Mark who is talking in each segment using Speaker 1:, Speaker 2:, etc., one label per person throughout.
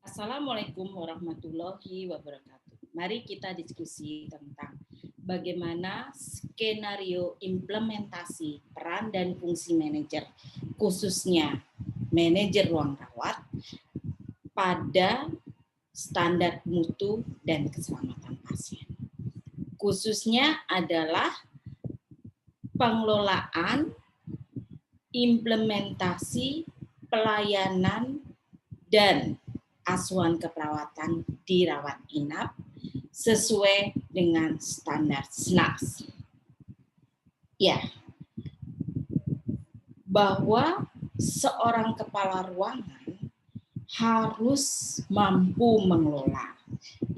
Speaker 1: Assalamualaikum warahmatullahi wabarakatuh. Mari kita diskusi tentang bagaimana skenario implementasi peran dan fungsi manajer, khususnya manajer ruang rawat, pada standar mutu dan keselamatan pasien. Khususnya adalah pengelolaan, implementasi, pelayanan, dan asuhan keperawatan di rawat inap sesuai dengan standar SNAS. Ya, bahwa seorang kepala ruangan harus mampu mengelola.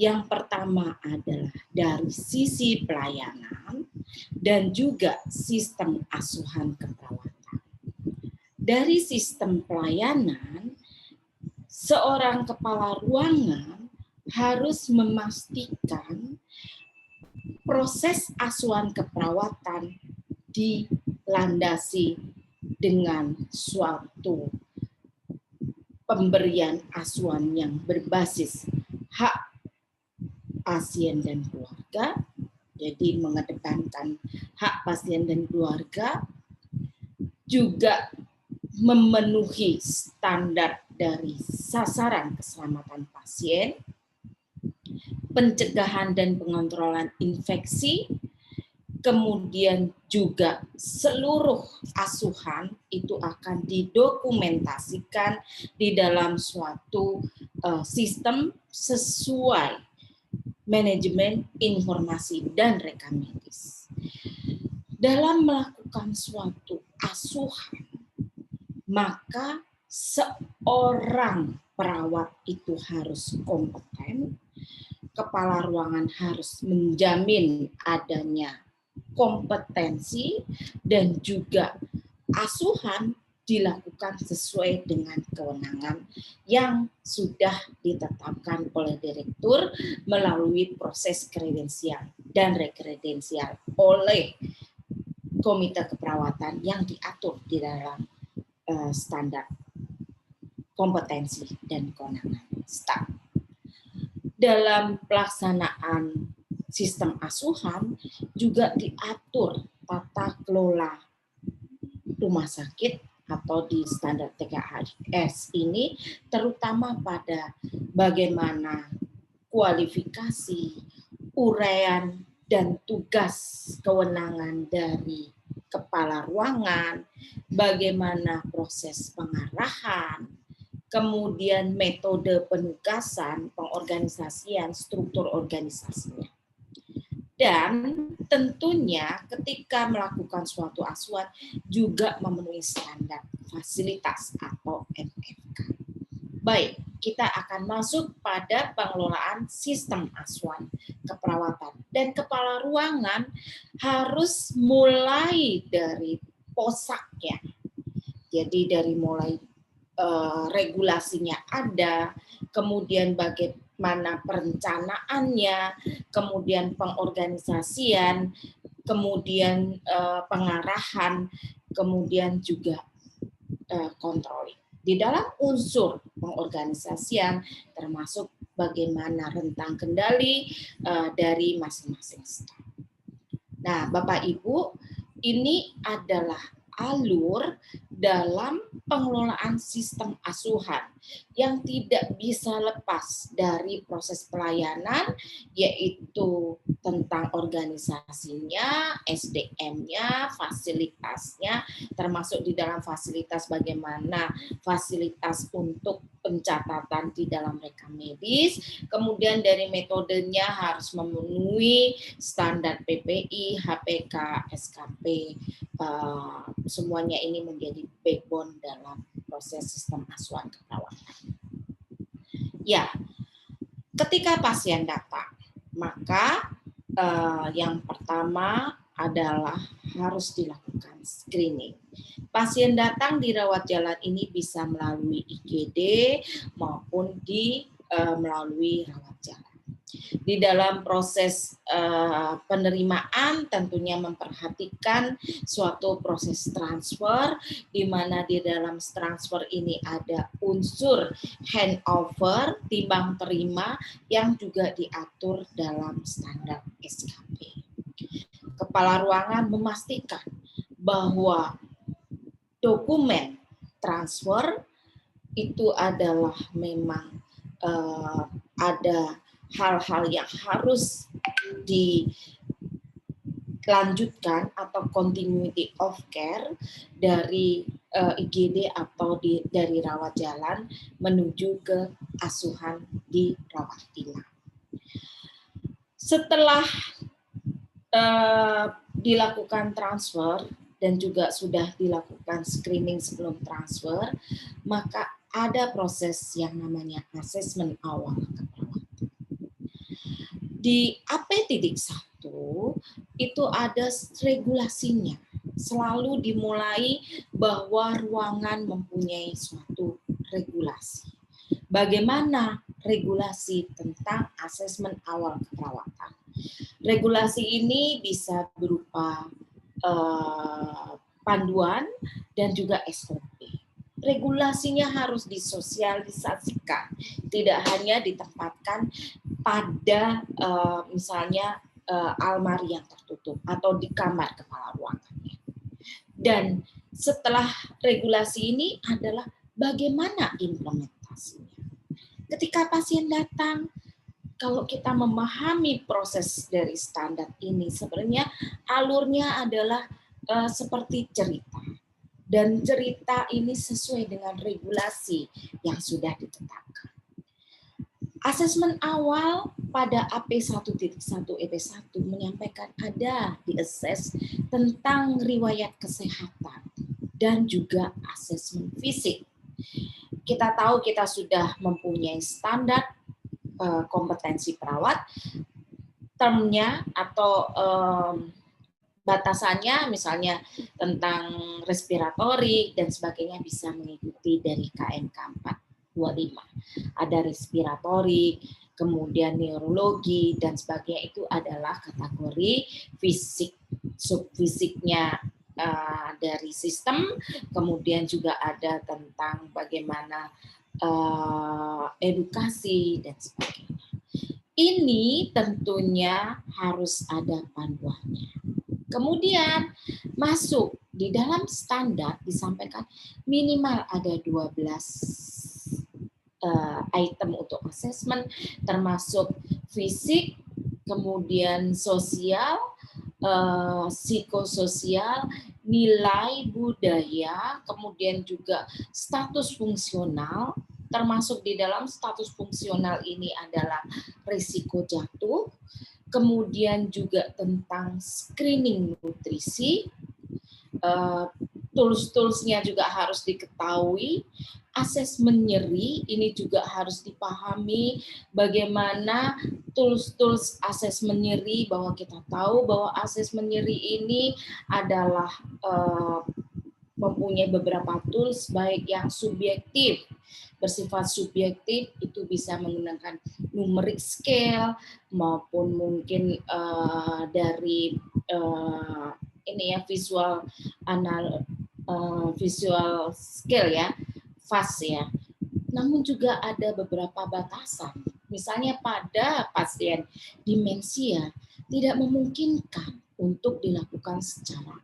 Speaker 1: Yang pertama adalah dari sisi pelayanan dan juga sistem asuhan keperawatan. Dari sistem pelayanan, seorang kepala ruangan harus memastikan proses asuhan keperawatan dilandasi dengan suatu pemberian asuhan yang berbasis hak pasien dan keluarga, jadi mengedepankan hak pasien dan keluarga, juga memenuhi standar dari sasaran keselamatan pasien, pencegahan dan pengontrolan infeksi, kemudian juga seluruh asuhan itu akan didokumentasikan di dalam suatu sistem sesuai manajemen informasi dan rekam medis. Dalam melakukan suatu asuhan, maka seorang perawat itu harus kompeten, kepala ruangan harus menjamin adanya kompetensi, dan juga asuhan dilakukan sesuai dengan kewenangan yang sudah ditetapkan oleh direktur melalui proses kredensial dan rekredensial oleh komite keperawatan yang diatur di dalam standar kompetensi dan kewenangan STAK. Dalam pelaksanaan sistem asuhan juga diatur tata kelola rumah sakit atau di standar TKHS ini, terutama pada bagaimana kualifikasi, uraian, dan tugas kewenangan dari kepala ruangan, bagaimana proses pengarahan, kemudian metode penugasan, pengorganisasian, struktur organisasinya. Dan tentunya ketika melakukan suatu asuhan juga memenuhi standar fasilitas atau MFK. Baik, kita akan masuk pada pengelolaan sistem asuhan keperawatan. Dan kepala ruangan harus mulai dari posaknya. Jadi dari mulai regulasinya ada, kemudian bagaimana perencanaannya, kemudian pengorganisasian, kemudian pengarahan, kemudian juga kontrol. Di dalam unsur pengorganisasian termasuk bagaimana rentang kendali dari masing-masing staf. Nah, Bapak Ibu, ini adalah alur dalam pengelolaan sistem asuhan yang tidak bisa lepas dari proses pelayanan, yaitu tentang organisasinya, SDM-nya, fasilitasnya, termasuk di dalam fasilitas bagaimana fasilitas untuk pencatatan di dalam rekam medis, kemudian dari metodenya harus memenuhi standar PPI, HPK, SKP, semuanya ini menjadi backbone dalam proses sistem asuhan keperawatan. Ya, ketika pasien datang, maka yang pertama adalah harus dilakukan screening. Pasien datang di rawat jalan ini bisa melalui IGD maupun melalui rawat jalan. Di dalam proses penerimaan tentunya memperhatikan suatu proses transfer, di mana di dalam transfer ini ada unsur handover, timbang terima yang juga diatur dalam standar SKP. Kepala ruangan memastikan bahwa dokumen transfer itu adalah memang ada hal-hal yang harus dilanjutkan atau continuity of care dari IGD atau dari rawat jalan menuju ke asuhan di rawat inap. Setelah dilakukan transfer dan juga sudah dilakukan screening sebelum transfer, maka ada proses yang namanya asesmen awal keperawatan. Di AP.1 itu ada regulasinya. Selalu dimulai bahwa ruangan mempunyai suatu regulasi. Bagaimana regulasi tentang asesmen awal keperawatan? Regulasi ini bisa berupa panduan dan juga SOP. Regulasinya harus disosialisasikan, tidak hanya ditempatkan pada misalnya almari yang tertutup atau di kamar kepala ruangannya. Dan setelah regulasi ini adalah bagaimana implementasinya. Ketika pasien datang, kalau kita memahami proses dari standar ini, sebenarnya alurnya adalah seperti cerita. Dan cerita ini sesuai dengan regulasi yang sudah ditetapkan. Asesmen awal pada AP1.1 EP1 menyampaikan ada diassess tentang riwayat kesehatan dan juga asesmen fisik. Kita tahu kita sudah mempunyai standar kompetensi perawat, termnya atau batasannya misalnya tentang respiratori dan sebagainya bisa mengikuti dari KMK 425. Ada respiratori, kemudian neurologi dan sebagainya, itu adalah kategori fisik, subfisiknya dari sistem, kemudian juga ada tentang bagaimana edukasi dan sebagainya. Ini tentunya harus ada panduannya. Kemudian masuk di dalam standar disampaikan minimal ada 12 item untuk asesmen, termasuk fisik, kemudian sosial, psikososial, nilai budaya, kemudian juga status fungsional, termasuk di dalam status fungsional ini adalah risiko jatuh, kemudian juga tentang screening nutrisi, tools-toolsnya juga harus diketahui, asesmen nyeri ini juga harus dipahami bagaimana tools-tools asesmen nyeri, bahwa kita tahu bahwa asesmen nyeri ini adalah mempunyai beberapa tools baik yang subjektif, bersifat subjektif itu bisa menggunakan numeric scale maupun mungkin dari ini ya visual visual scale ya, FAST ya. Namun juga ada beberapa batasan. Misalnya pada pasien demensia tidak memungkinkan untuk dilakukan secara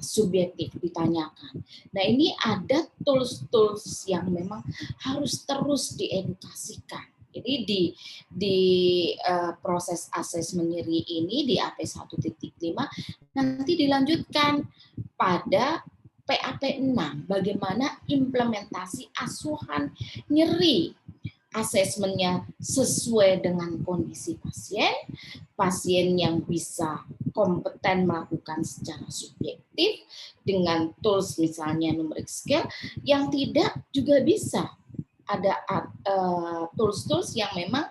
Speaker 1: subjektif, ditanyakan. Nah, ini ada tools-tools yang memang harus terus diedukasikan. Jadi di proses asesmen nyeri ini di AP1.5 nanti dilanjutkan pada PAP6 bagaimana implementasi asuhan nyeri. Asesmennya sesuai dengan kondisi pasien, pasien yang bisa kompeten melakukan secara subjektif dengan tools misalnya numeric scale, yang tidak juga bisa. Ada tools-tools yang memang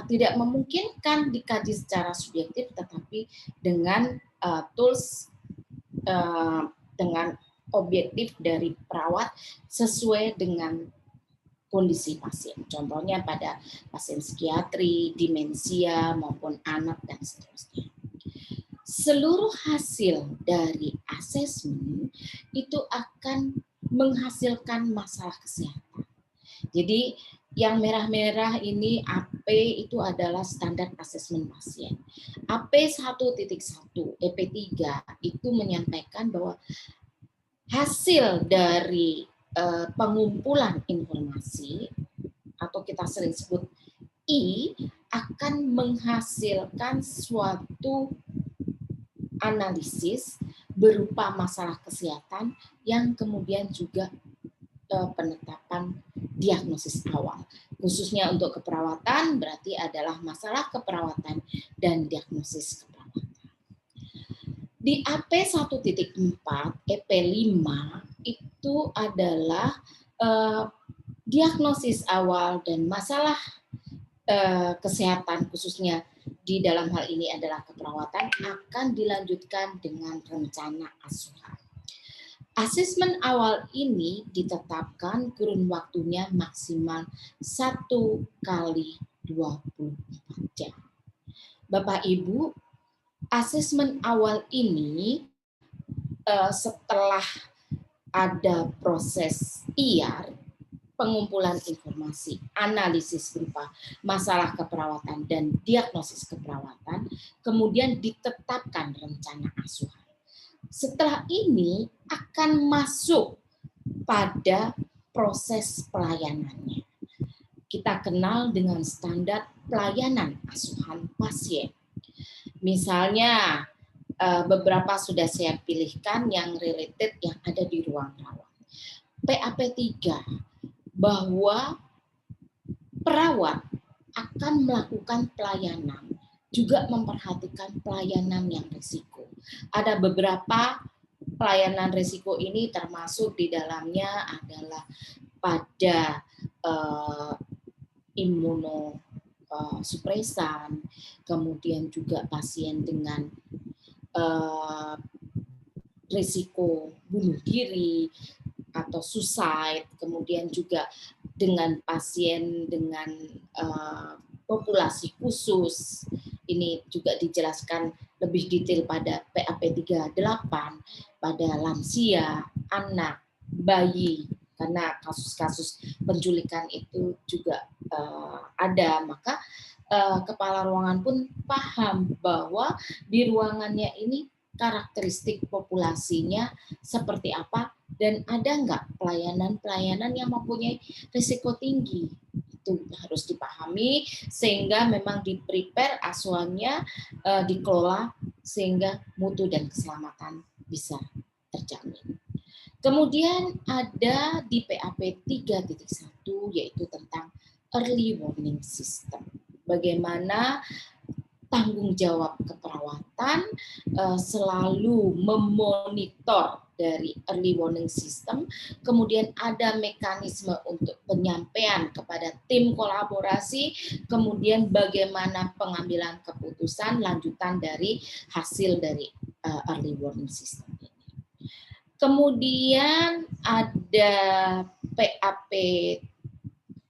Speaker 1: tidak memungkinkan dikaji secara subjektif, tetapi dengan tools dengan objektif dari perawat sesuai dengan kondisi pasien. Contohnya pada pasien psikiatri, demensia, maupun anak, dan seterusnya. Seluruh hasil dari asesmen itu akan menghasilkan masalah kesehatan. Jadi yang merah-merah ini AP itu adalah standar asesmen pasien. AP 1.1, EP3 itu menyampaikan bahwa hasil dari pengumpulan informasi atau kita sering sebut I akan menghasilkan suatu analisis berupa masalah kesehatan yang kemudian juga penetapan diagnosis awal. Khususnya untuk keperawatan berarti adalah masalah keperawatan dan diagnosis keperawatan. Di AP 1.4, EP5 itu adalah diagnosis awal dan masalah kesehatan khususnya di dalam hal ini adalah keperawatan akan dilanjutkan dengan rencana asuhan. Asesmen awal ini ditetapkan kurun waktunya maksimal 1 kali 24 jam. Bapak Ibu, asesmen awal ini setelah ada proses IAR, pengumpulan informasi, analisis berupa masalah keperawatan dan diagnosis keperawatan, kemudian ditetapkan rencana asuhan. Setelah ini akan masuk pada proses pelayanannya. Kita kenal dengan standar pelayanan asuhan pasien. Misalnya, beberapa sudah saya pilihkan yang related yang ada di ruang rawat. PAP3, bahwa perawat akan melakukan pelayanan, juga memperhatikan pelayanan yang risiko. Ada beberapa pelayanan risiko ini termasuk di dalamnya adalah pada imunosupresan, kemudian juga pasien dengan risiko bunuh diri atau suicide, kemudian juga dengan pasien dengan populasi khusus. Ini juga dijelaskan lebih detail pada PAP38 pada lansia, anak, bayi, karena kasus-kasus penculikan itu juga ada. Maka kepala ruangan pun paham bahwa di ruangannya ini karakteristik populasinya seperti apa dan ada nggak pelayanan-pelayanan yang mempunyai risiko tinggi. Itu harus dipahami sehingga memang di-prepare asuhannya dikelola sehingga mutu dan keselamatan bisa terjamin. Kemudian ada di PAP 3.1 yaitu tentang early warning system. Bagaimana tanggung jawab keperawatan selalu memonitor dari early warning system, kemudian ada mekanisme untuk penyampaian kepada tim kolaborasi, kemudian bagaimana pengambilan keputusan lanjutan dari hasil dari early warning system ini. Kemudian ada PAP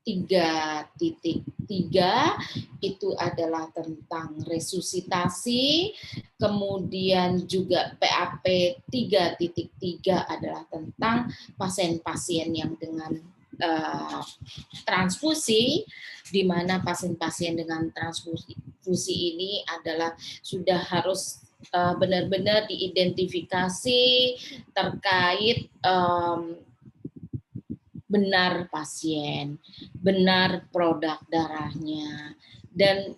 Speaker 1: 3.3 itu adalah tentang resusitasi, kemudian juga PAP 3.3 adalah tentang pasien-pasien yang dengan transfusi, di mana pasien-pasien dengan transfusi ini adalah sudah harus benar-benar diidentifikasi terkait benar pasien, benar produk darahnya, dan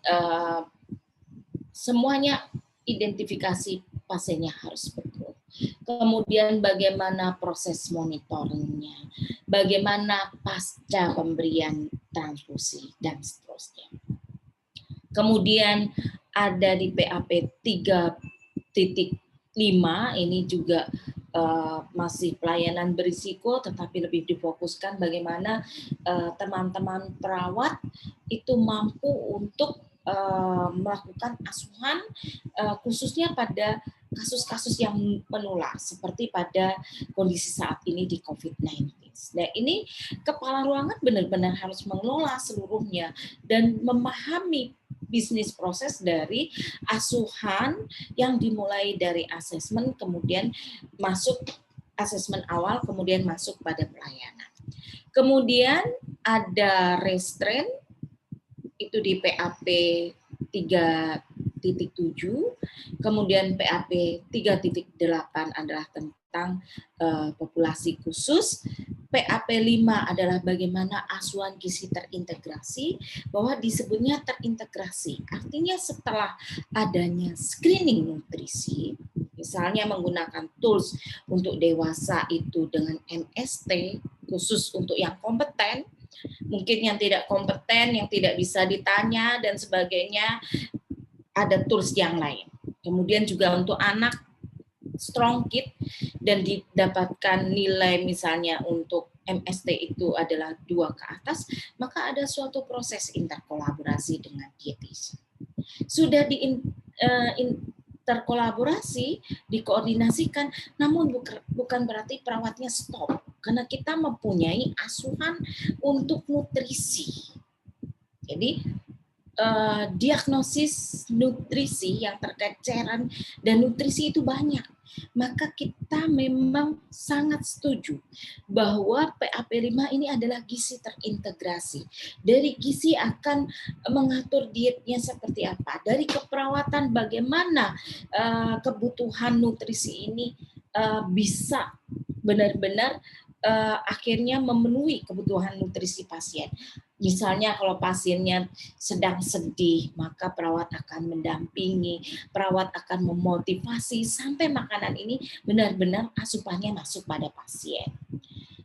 Speaker 1: semuanya identifikasi pasiennya harus betul. Kemudian bagaimana proses monitoringnya, bagaimana pasca pemberian transfusi, dan seterusnya. Kemudian ada di PAP 3.5, ini juga masih pelayanan berisiko, tetapi lebih difokuskan bagaimana teman-teman perawat itu mampu untuk melakukan asuhan khususnya pada kasus-kasus yang menular seperti pada kondisi saat ini di COVID-19. maintenance. Nah, ini kepala ruangan benar-benar harus mengelola seluruhnya dan memahami bisnis proses dari asuhan yang dimulai dari asesmen, kemudian masuk asesmen awal, kemudian masuk pada pelayanan. Kemudian ada restraint, itu di PAP 3.7, kemudian PAP 3.8 adalah tentang populasi khusus, PAP 5 adalah bagaimana asuhan gizi terintegrasi, bahwa disebutnya terintegrasi. Artinya setelah adanya screening nutrisi, misalnya menggunakan tools untuk dewasa itu dengan MST, khusus untuk yang kompeten, mungkin yang tidak kompeten, yang tidak bisa ditanya, dan sebagainya, ada tools yang lain. Kemudian juga untuk anak, strong kit, dan didapatkan nilai misalnya untuk MST itu adalah 2 ke atas, maka ada suatu proses interkolaborasi dengan dietitian. Sudah interkolaborasi, dikoordinasikan, namun bukan berarti perawatnya stop, karena kita mempunyai asuhan untuk nutrisi. Jadi diagnosis nutrisi yang terkait cairan dan nutrisi itu banyak. Maka kita memang sangat setuju bahwa PAP 5 ini adalah gizi terintegrasi. Dari gizi akan mengatur dietnya seperti apa. Dari keperawatan bagaimana kebutuhan nutrisi ini bisa benar-benar akhirnya memenuhi kebutuhan nutrisi pasien. Misalnya kalau pasiennya sedang sedih, maka perawat akan mendampingi, perawat akan memotivasi sampai makanan ini benar-benar asupannya masuk pada pasien.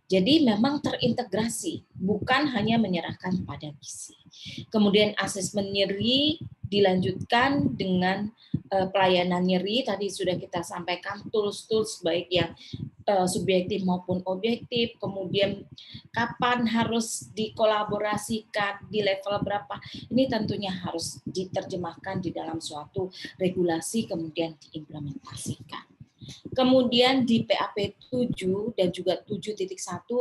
Speaker 1: Jadi memang terintegrasi, bukan hanya menyerahkan pada gizi. Kemudian asesmen nyeri dilanjutkan dengan pelayanan nyeri, tadi sudah kita sampaikan tools-tools baik yang subjektif maupun objektif, kemudian kapan harus dikolaborasikan, di level berapa, ini tentunya harus diterjemahkan di dalam suatu regulasi, kemudian diimplementasikan. Kemudian di PAP 7 dan juga 7.1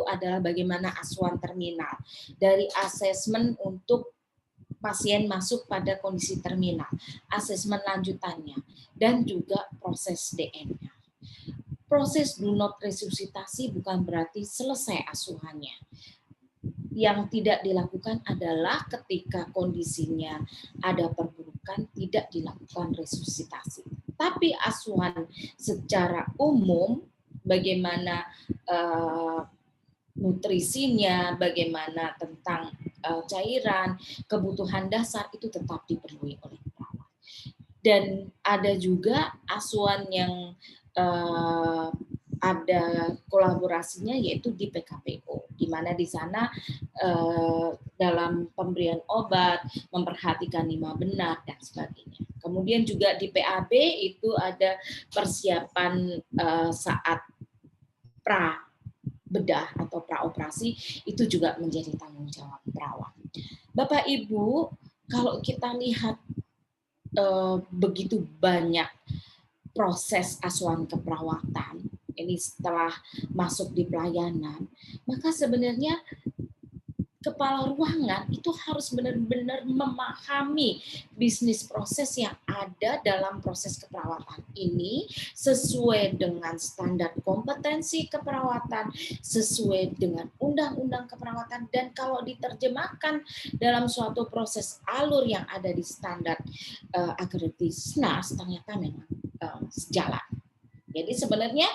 Speaker 1: adalah bagaimana asuhan terminal, dari asesmen untuk pasien masuk pada kondisi terminal, asesmen lanjutannya, dan juga proses DM-nya. Proses do not resusitasi bukan berarti selesai asuhannya. Yang tidak dilakukan adalah ketika kondisinya ada perburukan, tidak dilakukan resusitasi. Tapi asuhan secara umum, bagaimana nutrisinya, bagaimana tentang cairan, kebutuhan dasar itu tetap dipenuhi oleh perawat. Dan ada juga asuhan yang ada kolaborasinya, yaitu di PKPO, di mana di sana dalam pemberian obat memperhatikan lima benar dan sebagainya. Kemudian juga di PAB itu ada persiapan saat pra bedah atau praoperasi, itu juga menjadi tanggung jawab perawat. Bapak Ibu, kalau kita lihat begitu banyak proses asuhan keperawatan ini setelah masuk di pelayanan, maka sebenarnya kepala ruangan itu harus benar-benar memahami bisnis proses yang ada dalam proses keperawatan ini sesuai dengan standar kompetensi keperawatan, sesuai dengan undang-undang keperawatan, dan kalau diterjemahkan dalam suatu proses alur yang ada di standar akreditasi SNAS, ternyata memang sejalan. Jadi sebenarnya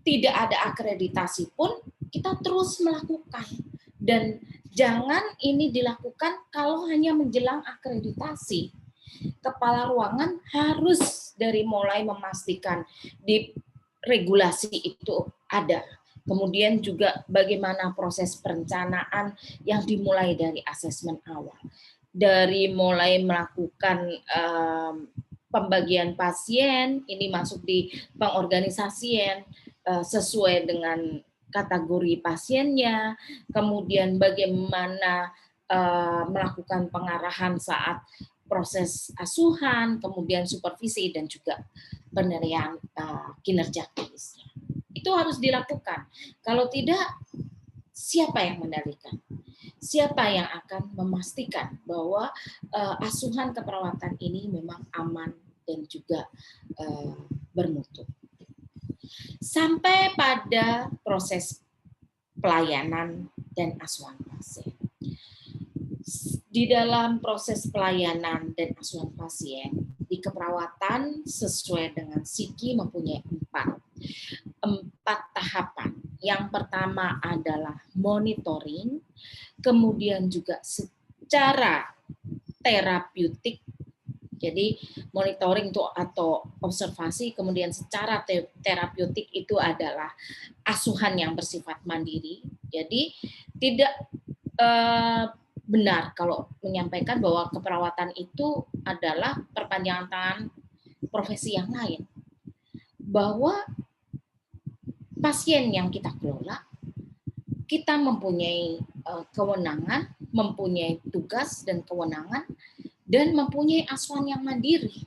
Speaker 1: tidak ada akreditasi pun kita terus melakukan, dan jangan ini dilakukan kalau hanya menjelang akreditasi. Kepala ruangan harus dari mulai memastikan di regulasi itu ada. Kemudian juga bagaimana proses perencanaan yang dimulai dari asesmen awal. Dari mulai melakukan pembagian pasien, ini masuk di pengorganisasian sesuai dengan kategori pasiennya, kemudian bagaimana melakukan pengarahan saat proses asuhan, kemudian supervisi, dan juga penilaian kinerja klinisnya. Itu itu harus dilakukan. Kalau tidak, siapa yang mengendalikan? Siapa yang akan memastikan bahwa asuhan keperawatan ini memang aman dan juga bermutu? Sampai pada proses pelayanan dan asuhan pasien. Di dalam proses pelayanan dan asuhan pasien, di keperawatan sesuai dengan SIKI mempunyai empat tahapan. Yang pertama adalah monitoring, kemudian juga secara terapeutik. Jadi monitoring itu atau observasi, kemudian secara terapeutik itu adalah asuhan yang bersifat mandiri. Jadi tidak benar kalau menyampaikan bahwa keperawatan itu adalah perpanjangan tangan profesi yang lain. Bahwa pasien yang kita kelola, kita mempunyai kewenangan, mempunyai tugas dan kewenangan, dan mempunyai asuhan yang mandiri.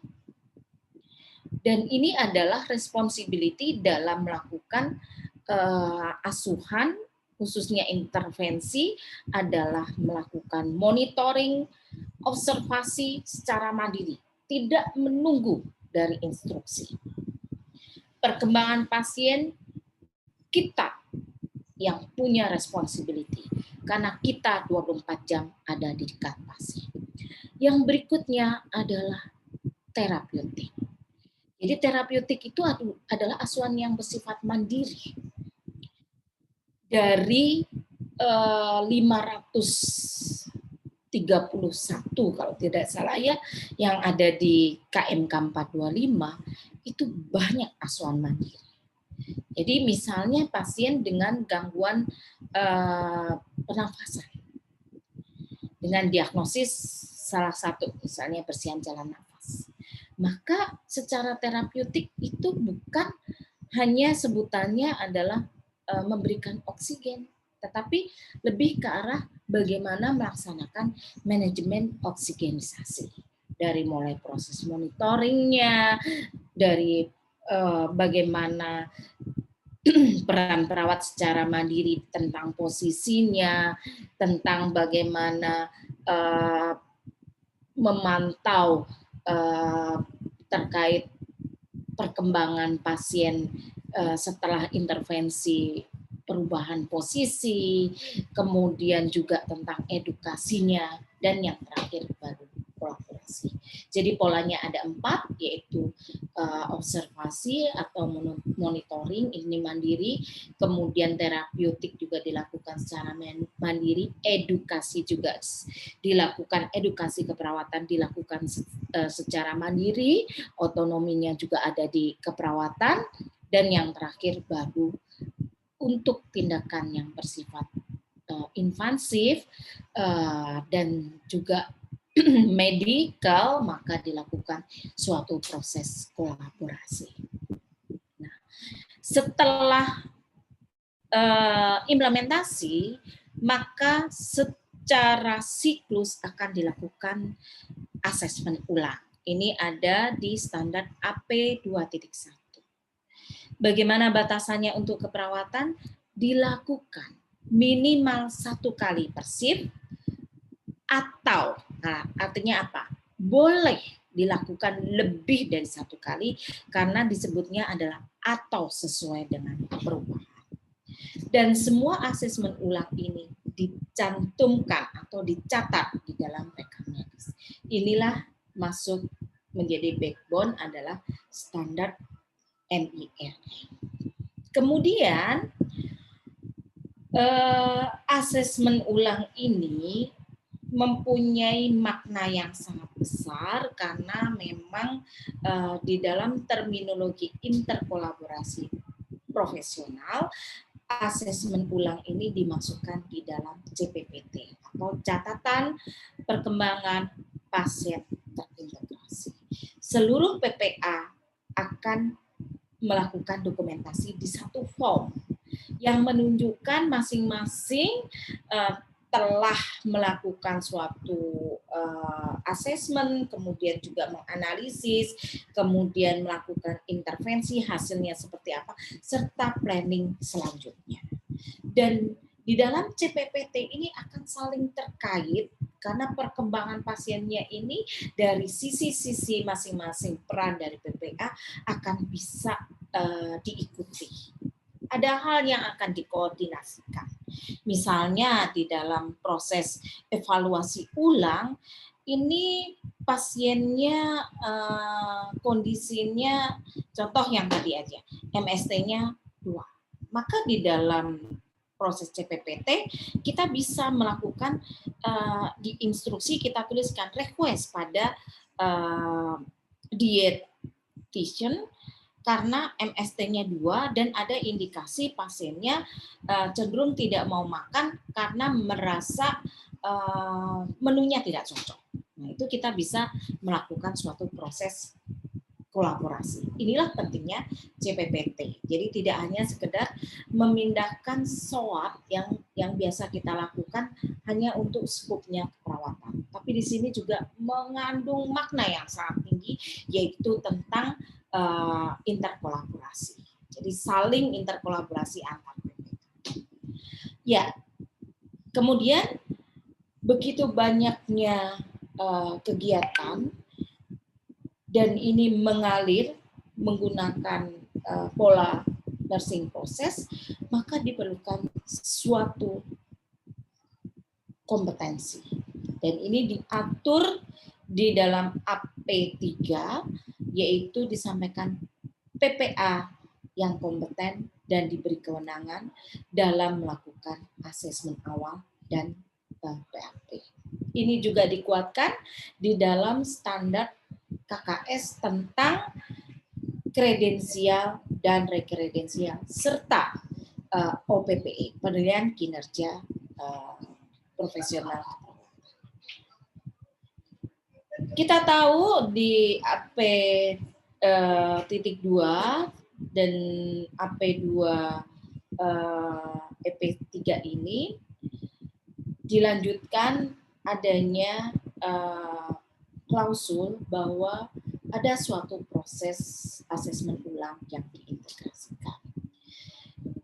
Speaker 1: Dan ini adalah responsibility dalam melakukan asuhan, khususnya intervensi, adalah melakukan monitoring, observasi secara mandiri, tidak menunggu dari instruksi. Perkembangan pasien, kita yang punya responsibility, karena kita 24 jam ada di dekat pasien. Yang berikutnya adalah terapeutik. Jadi terapeutik itu adalah asuhan yang bersifat mandiri. Dari 531 kalau tidak salah ya, yang ada di KMK 425, itu banyak asuhan mandiri. Jadi misalnya pasien dengan gangguan pernafasan, dengan diagnosis salah satu misalnya bersihan jalan nafas, maka secara terapeutik itu bukan hanya sebutannya adalah memberikan oksigen, tetapi lebih ke arah bagaimana melaksanakan manajemen oksigenisasi. Dari mulai proses monitoringnya, dari bagaimana peran perawat secara mandiri tentang posisinya, tentang bagaimana memantau terkait perkembangan pasien setelah intervensi perubahan posisi, kemudian juga tentang edukasinya, dan yang terakhir baru kolaborasi. Jadi polanya ada 4, yaitu observasi atau monitoring, ini mandiri, kemudian terapeutik juga dilakukan secara mandiri, edukasi juga dilakukan, edukasi keperawatan dilakukan secara mandiri, otonominya juga ada di keperawatan, dan yang terakhir baru untuk tindakan yang bersifat invasif dan juga medikal, maka dilakukan suatu proses kolaborasi. Nah, setelah implementasi, maka secara siklus akan dilakukan asesmen ulang. Ini ada di standar AP 2.1. Bagaimana batasannya untuk keperawatan? Dilakukan minimal 1 kali per shift, atau artinya apa? Boleh dilakukan lebih dari 1 kali karena disebutnya adalah atau sesuai dengan perubahan. Dan semua asesmen ulang ini dicantumkan atau dicatat di dalam rekam medis. Inilah masuk menjadi backbone adalah standar MIR. Kemudian asesmen ulang ini mempunyai makna yang sangat besar karena memang di dalam terminologi interkolaborasi profesional, asesmen ulang ini dimasukkan di dalam CPPT atau catatan perkembangan pasien terintegrasi. Seluruh PPA akan melakukan dokumentasi di satu form yang menunjukkan masing-masing telah melakukan suatu asesmen, kemudian juga menganalisis, kemudian melakukan intervensi, hasilnya seperti apa, serta planning selanjutnya. Dan di dalam CPPT ini akan saling terkait karena perkembangan pasiennya ini dari sisi-sisi masing-masing peran dari PPA akan bisa diikuti. Ada hal yang akan dikoordinasikan. Misalnya di dalam proses evaluasi ulang, ini pasiennya kondisinya, contoh yang tadi aja, MST-nya 2. Maka di dalam proses CPPT, kita bisa melakukan di instruksi kita tuliskan request pada dietitian karena MST-nya 2 dan ada indikasi pasiennya cenderung tidak mau makan karena merasa menunya tidak cocok. Nah, itu kita bisa melakukan suatu proses kolaborasi. Inilah pentingnya CPPT. Jadi tidak hanya sekedar memindahkan SOAT yang biasa kita lakukan hanya untuk skupnya keperawatan. Tapi di sini juga mengandung makna yang sangat tinggi, yaitu tentang interkolaborasi. Jadi saling interkolaborasi antar PPK. Ya, kemudian begitu banyaknya kegiatan dan ini mengalir menggunakan pola nursing proses, maka diperlukan suatu kompetensi. Dan ini diatur di dalam AP3, yaitu disampaikan PPA yang kompeten dan diberi kewenangan dalam melakukan asesmen awal dan PAP. Ini juga dikuatkan di dalam standar KKS tentang kredensial dan rekredensial serta OPPE, penilaian kinerja profesional. Kita tahu di AP.2 dan AP2 EP3 ini dilanjutkan adanya klausul bahwa ada suatu proses asesmen ulang yang diintegrasikan.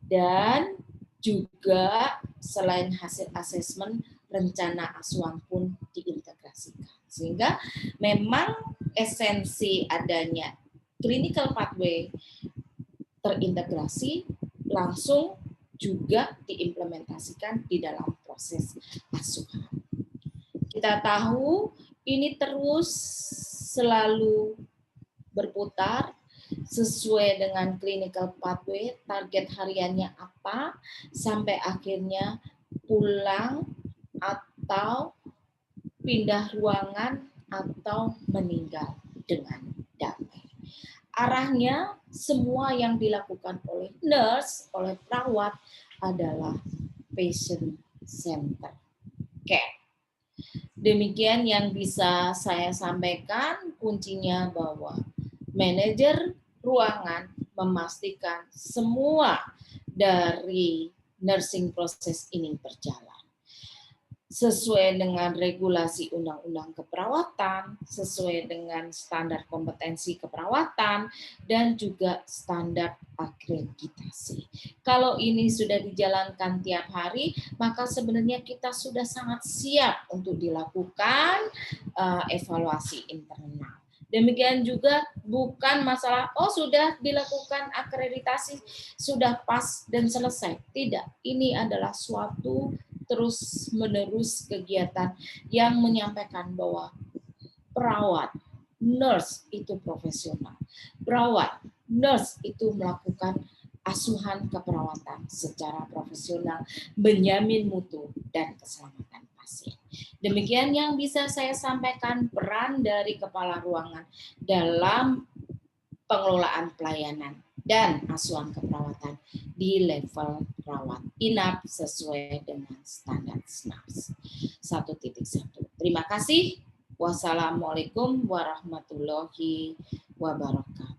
Speaker 1: Dan juga selain hasil asesmen, rencana asuhan pun diintegrasikan. Sehingga memang esensi adanya clinical pathway terintegrasi langsung juga diimplementasikan di dalam proses asuhan. Kita tahu ini terus selalu berputar sesuai dengan clinical pathway, target hariannya apa, sampai akhirnya pulang atau pindah ruangan atau meninggal dengan damai. Arahnya semua yang dilakukan oleh nurse, oleh perawat adalah patient center care. Demikian yang bisa saya sampaikan, kuncinya bahwa manajer ruangan memastikan semua dari nursing proses ini berjalan sesuai dengan regulasi undang-undang keperawatan, sesuai dengan standar kompetensi keperawatan, dan juga standar akreditasi. Kalau ini sudah dijalankan tiap hari, maka sebenarnya kita sudah sangat siap untuk dilakukan evaluasi internal. Demikian juga bukan masalah, oh sudah dilakukan akreditasi, sudah pas dan selesai. Tidak, ini adalah suatu terus-menerus kegiatan yang menyampaikan bahwa perawat, nurse itu profesional. Perawat, nurse itu melakukan asuhan keperawatan secara profesional, menjamin mutu dan keselamatan pasien. Demikian yang bisa saya sampaikan peran dari kepala ruangan dalam pengelolaan pelayanan dan asuhan keperawatan di level rawat inap sesuai dengan standar SNAPS 1.1. Terima kasih. Wassalamualaikum warahmatullahi wabarakatuh.